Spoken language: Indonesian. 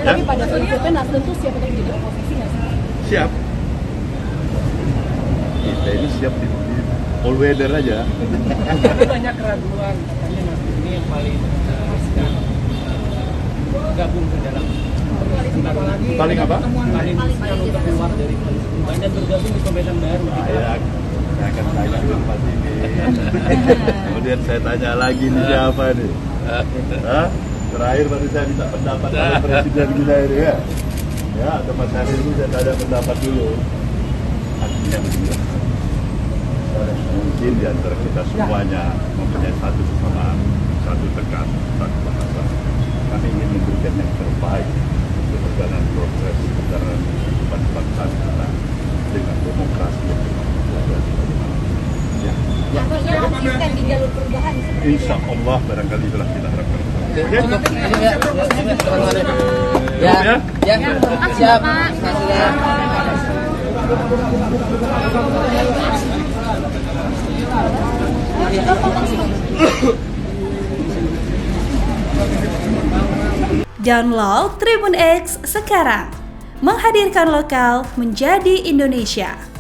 Tapi pada prinsipnya Nasdem tuh siap untuk jadi oposisi nggak sih? Siap. Kita ini siap di all weather aja. Tapi banyak keraguan, katanya Nasdem ini yang paling memuaskan gabung ke dalam Paling apa? paling riskan untuk keluar dari koalisi perubahan dan bergabung di pemerintahan baru. Saya akan tanya dulu Pak ini. Kemudian saya tanya lagi nih siapa nih? Hah? Terakhir baru saya minta pendapat dari Presiden kita ini ya. Ya, atau Mas Anies itu saya tanya pendapat dulu. Artinya begini. Mungkin di antara kita semuanya mempunyai satu kesamaan, satu tekan, satu bahasa. Kami ingin memberikan yang terbaik untuk perjalanan proses perjalanan kehidupan bangsa kita dengan demokrasi yang ya. Artinya konsisten di jalur perubahan seperti Insya Allah barangkali itulah kita harapkan. Oke? Siap. Download Tribun X sekarang, menghadirkan lokal menjadi Indonesia.